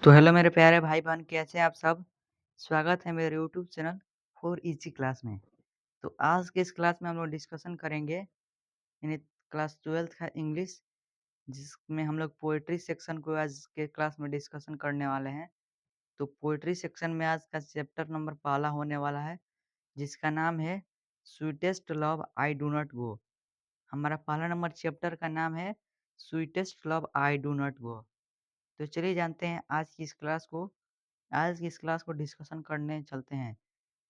तो हेलो मेरे प्यारे भाई बहन, कैसे हैं आप सब। स्वागत है मेरे YouTube channel for easy class में। तो आज के इस क्लास में हम लोग डिस्कशन करेंगे यानी क्लास 12th का इंग्लिश, जिसमें हम लोग पोएट्री सेक्शन को आज के क्लास में डिस्कशन करने वाले हैं। तो पोएट्री सेक्शन में आज का चैप्टर नंबर पहला होने वाला है, जिसका नाम है sweetest love I do not go. हमारा पहला नंबर चैप्टर का नाम है sweetest love I do not go. तो चलिए जानते हैं आज की इस क्लास को डिस्कशन करने चलते हैं।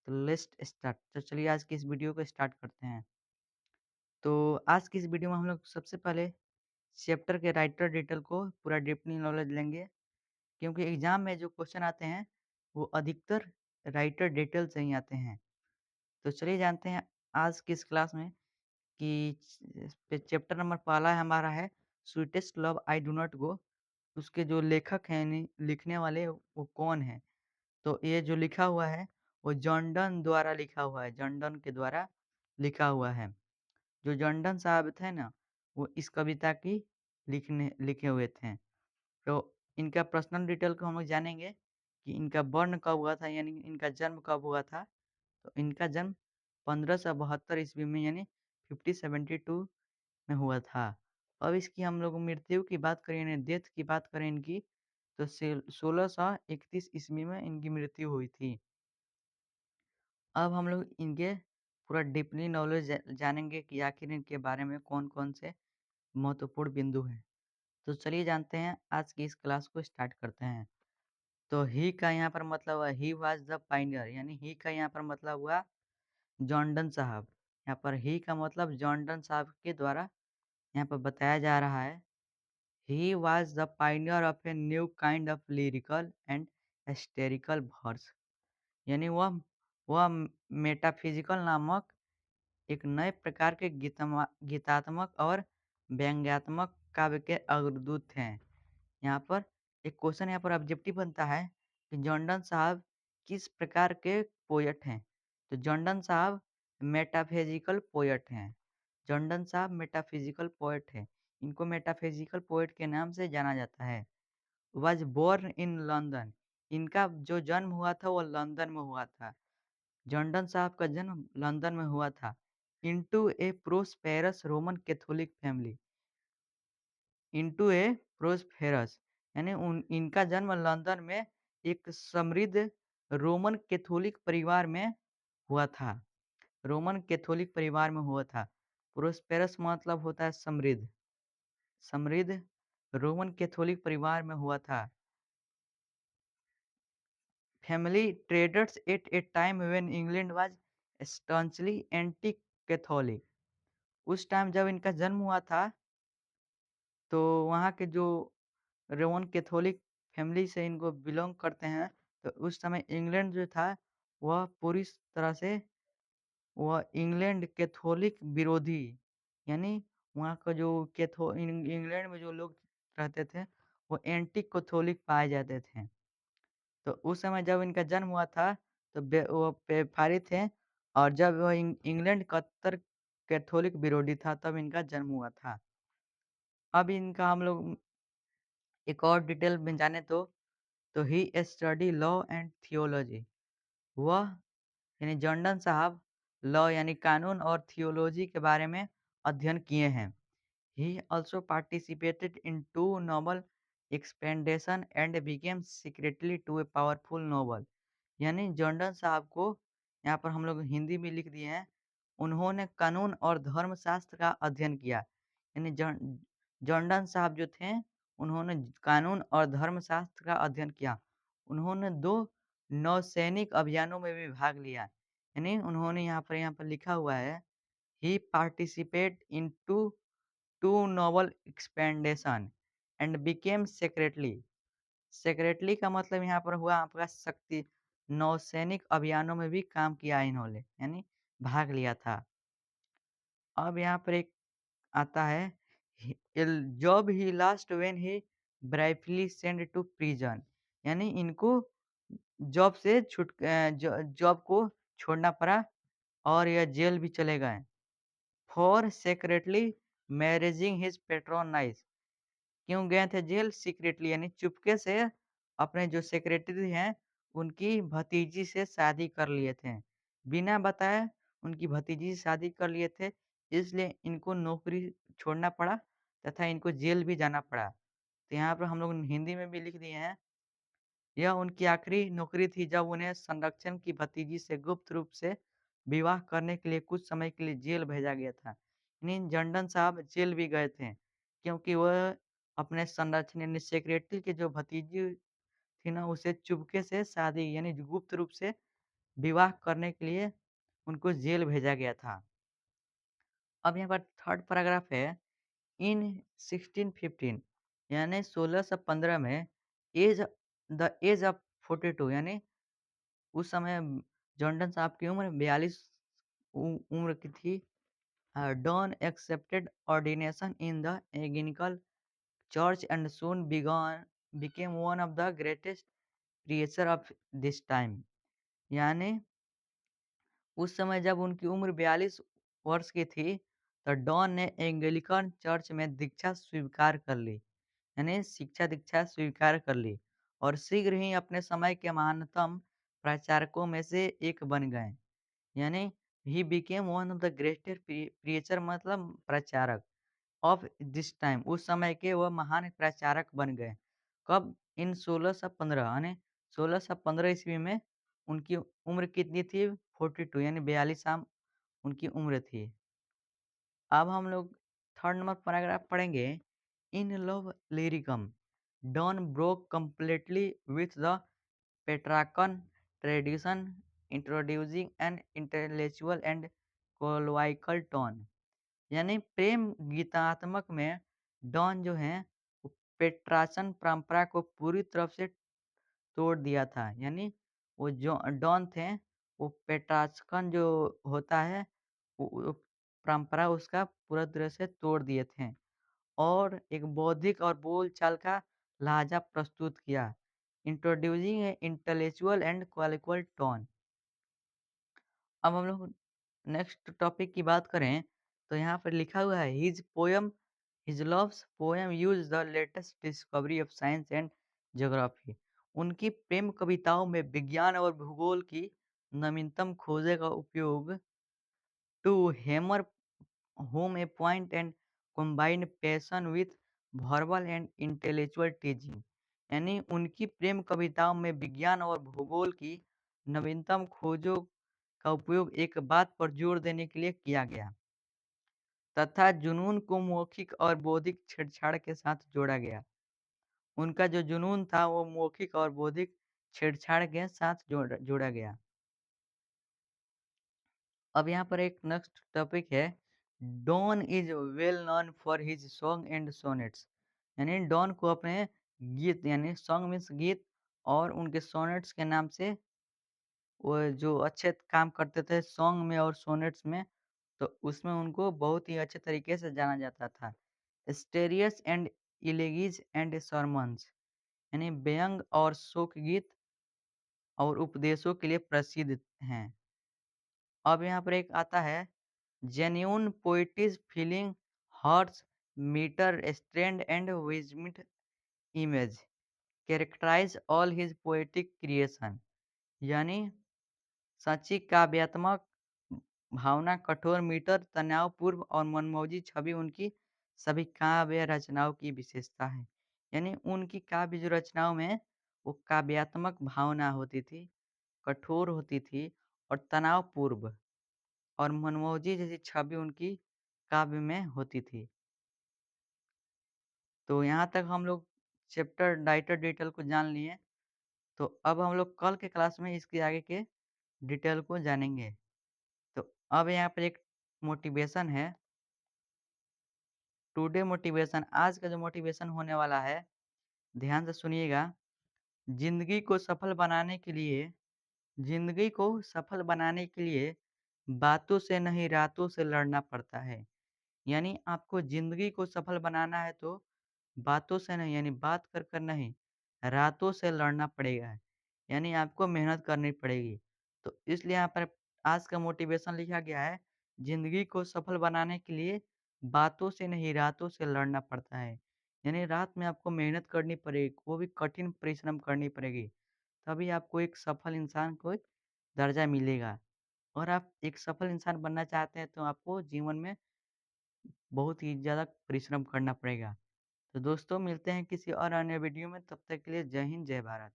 तो लेट्स स्टार्ट। तो चलिए आज की इस वीडियो को स्टार्ट करते हैं। तो आज की इस वीडियो में हम लोग सबसे पहले चैप्टर के राइटर डिटेल को पूरा डीपली नॉलेज लेंगे, क्योंकि एग्जाम में जो क्वेश्चन आते हैं वो अधिकतर राइटर डिटेल से ही आते हैं। तो चलिए जानते हैं आज की इस क्लास में कि चैप्टर नंबर पहला है हमारा है sweetest love I do not go. उसके जो लेखक हैं यानी लिखने वाले वो कौन है। तो ये जो लिखा हुआ है वो जॉन डन द्वारा लिखा हुआ है, जॉन डन के द्वारा लिखा हुआ है। जो जॉन डन साहब थे ना, वो इस कविता की लिखे हुए थे। तो इनका पर्सनल डिटेल को हम लोग जानेंगे कि इनका बर्न कब हुआ था, यानी इनका जन्म कब हुआ था। तो इनका जन्म 1572 ईस्वी में यानी 1572 में हुआ था। अब इसकी हम लोग मृत्यु की बात करें यानी डेथ की बात करें इनकी, तो 1631 ईस्वी में इनकी मृत्यु हुई थी। अब हम लोग इनके पूरा डीपली नॉलेज जानेंगे कि आखिर इनके बारे में कौन-कौन से महत्वपूर्ण बिंदु हैं। तो चलिए जानते हैं, आज की इस क्लास को स्टार्ट करते हैं। तो ही का यहाँ पर मतलब हुआ ही वाज द पायनियर, यानी ही का यहाँ पर मतलब हुआ जॉन डन साहब। यहाँ पर ही का मतलब जॉन डन साहब के द्वारा यहाँ पर बताया जा रहा है। He was the pioneer of a new kind of lyrical and hysterical verse, यानी वह मेटाफिजिकल नामक एक नए प्रकार के गीतात्मक और व्यंग्यात्मक काव्य के अग्रदूत हैं। यहाँ पर एक क्वेश्चन यहाँ पर ऑब्जेक्टिव बनता है कि जॉन्डन साहब किस प्रकार के पोएट हैं। तो जॉन्डन साहब मेटाफिजिकल पोएट हैं। जॉन्डन साहब मेटाफिजिकल पोएट हैं। इनको मेटाफिजिकल पोएट के नाम से जाना जाता है। वॉज बोर्न इन लंदन, इनका जो जन्म हुआ था वो लंदन में हुआ था। जॉन्डन साहब का जन्म लंदन में हुआ था। Into a prosperous Roman Catholic family, into a prosperous यानी इनका जन्म लंदन में एक समृद्ध रोमन कैथोलिक परिवार में हुआ था। रोमन कैथोलिक परिवार में हुआ था। प्रोस्पेरस मतलब होता है समृद्ध। समृद्ध रोमन कैथोलिक परिवार में हुआ था। Family traders at a time when England was staunchly anti Catholic, उस टाइम जब इनका जन्म हुआ था तो वहाँ के जो रोमन कैथोलिक फैमिली से इनको बिलोंग करते हैं, तो उस समय इंग्लैंड जो था वह पूरी तरह से वह इंग्लैंड कैथोलिक विरोधी, यानी वहाँ का जो इंग्लैंड में जो लोग रहते थे वो एंटी कैथोलिक पाए जाते थे। तो उस समय जब इनका जन्म हुआ था तो वो व्यापारी थे, और जब वो इंग्लैंड कट्टर कैथोलिक विरोधी था तब इनका जन्म हुआ था। अब इनका हम लोग एक और डिटेल में जाने तो ही स्टडी लॉ एंड थियोलॉजी। वह यानी जॉन्डन साहब लॉ यानी कानून और थियोलॉजी के बारे में अध्ययन किए हैं। ही also participated in two novel expedition and became secretly to a powerful novel, यानी जॉन्डन साहब को यहाँ पर हम लोग हिंदी में लिख दिए हैं। उन्होंने कानून और धर्मशास्त्र का अध्ययन किया, यानी जॉन्डन साहब जो थे उन्होंने कानून और धर्मशास्त्र का अध्ययन किया। उन्होंने 2 नौसैनिक अभियानों में भी भाग लिया, यानी उन्होंने यहाँ पर लिखा हुआ है he participate in two naval expedition and became secretly. Secretly का मतलब यहाँ पर हुआ आपका शक्ति। नौसैनिक अभियानों में भी काम किया इन्होंने, यानी भाग लिया था। अब यहाँ पर एक आता है job he last when he brightly send to prison, यानी इनको जॉब को छोड़ना पड़ा और यह जेल भी चले गए। फॉर सेक्रेटली मैरिजिंग हिज पेट्रोनाइज, क्यों गए थे जेल? सीक्रेटली यानी चुपके से अपने जो सेक्रेटरी हैं, उनकी भतीजी से शादी कर लिए थे। बिना बताए उनकी भतीजी से शादी कर लिए थे, इसलिए इनको नौकरी छोड़ना पड़ा तथा इनको जेल भी जाना पड़ा। तो यहाँ पर हम लोग हिंदी में भी लिख दिए हैं, यह उनकी आखिरी नौकरी थी जब उन्हें संरक्षण की भतीजी से गुप्त रूप से विवाह करने के लिए कुछ समय के लिए जेल भेजा गया था। यानी टंडन साहब जेल भी गए थे, क्योंकि वह अपने संरक्षण यानी सेक्रेटरी की जो भतीजी थी ना, उसे चुपके से शादी यानी गुप्त रूप से विवाह करने के लिए उनको जेल भेजा गया था। अब यहाँ पर थर्ड पैराग्राफ है, इन 1615 यानी 1615 में एज द एज ऑफ 42 यानी उस समय जॉनडन साहब की उम्र 42 उम्र की थी। Donne accepted ordination in the Anglican church and soon began became one of the greatest preacher of this time. यानी उस समय जब उनकी उम्र 42 वर्ष की थी, तो डॉन ने एंग्लिकन चर्च में दीक्षा स्वीकार कर ली, यानी शिक्षा दीक्षा स्वीकार कर ली और शीघ्र ही अपने समय के महानतम प्रचारकों में से एक बन गए। यानी he became one of the greatest preacher मतलब प्रचारक ऑफ दिस टाइम, उस समय के वह महान प्रचारक बन गए। कब? इन 1615 यानी 1615 ईस्वी में उनकी उम्र कितनी थी? 42 यानी 42 साल उनकी उम्र थी। अब हम लोग थर्ड नंबर पैराग्राफ पढ़ेंगे। In love lyrics Donne broke completely with the Petrarchan tradition introducing an intellectual and colloquial tone. यानी प्रेम गीतात्मक में डॉन जो है वो पेट्रार्चन परंपरा को पूरी तरफ से तोड़ दिया था। यानी वो जो डॉन थे, वो पेट्रार्चन जो होता है वो परंपरा उसका पूरा तरह से तोड़ दिए थे और एक बौद्धिक और बोलचाल का लहजा प्रस्तुत किया। Introducing a intellectual and classical tone. अब हम लोग नेक्स्ट टॉपिक की बात करें, तो यहाँ पर लिखा हुआ है his loves poem use the latest discovery of science and geography. उनकी प्रेम कविताओं में विज्ञान और भूगोल की नवीनतम खोजे का उपयोग to hammer home a point and combined passion with verbal and intellectual teaching. यानी उनकी प्रेम कविताओं में विज्ञान और भूगोल की नवीनतम खोजों का उपयोग एक बात पर जोर देने के लिए किया गया तथा जुनून को मौखिक और बौद्धिक छेड़छाड़ के साथ जोड़ा गया। उनका जो जुनून था वो मौखिक और बौद्धिक छेड़छाड़ के साथ जोड़ा गया। अब यहाँ पर एक नेक्स्ट टॉपिक है, Donne is well known for his song and sonnets. यानी डॉन को अपने गीत यानी सॉन्ग मीन्स गीत और उनके सोनेट्स के नाम से वो जो अच्छे काम करते थे सॉन्ग में और सोनेट्स में, तो उसमें उनको बहुत ही अच्छे तरीके से जाना जाता था। स्टेरियस एंड इलेगीज एंड सरमन्स यानी व्यंग और शोक गीत और उपदेशों के लिए प्रसिद्ध हैं। अब यहाँ पर एक आता है, genuine poetic feeling horse metre strand and विजमिट image characterize all his poetic creation. यानी सच्ची काव्यात्मक भावना, कठोर मीटर, तनावपूर्ण और मनमौजी छवि उनकी सभी काव्य रचनाओं की विशेषता है। यानी उनकी काव्य जो रचनाओं में वो काव्यात्मक भावना होती थी, कठोर होती थी और तनावपूर्व और मनमौजी जैसी छवि उनकी काव्य में होती थी। तो यहाँ तक हम लोग चैप्टर डाइटर डिटेल को जान लिए। तो अब हम लोग कल के क्लास में इसके आगे के डिटेल को जानेंगे। तो अब यहाँ पर एक मोटिवेशन है, टुडे मोटिवेशन। आज का जो मोटिवेशन होने वाला है, ध्यान से सुनिएगा। जिंदगी को सफल बनाने के लिए जिंदगी को सफल बनाने के लिए बातों से नहीं रातों से लड़ना पड़ता है। यानी आपको जिंदगी को सफल बनाना है तो बातों से नहीं यानी बात कर कर नहीं, रातों से लड़ना पड़ेगा। यानी आपको मेहनत करनी पड़ेगी। तो इसलिए यहाँ पर आज का मोटिवेशन लिखा गया है, जिंदगी को सफल बनाने के लिए बातों से नहीं रातों से लड़ना पड़ता है। यानी रात में आपको मेहनत करनी पड़ेगी, वो भी कठिन परिश्रम करनी पड़ेगी, तभी आपको एक सफल इंसान को एक दर्जा मिलेगा। और आप एक सफल इंसान बनना चाहते हैं तो आपको जीवन में बहुत ही ज़्यादा परिश्रम करना पड़ेगा। तो दोस्तों मिलते हैं किसी और अन्य वीडियो में, तब तक के लिए जय हिंद, जय भारत।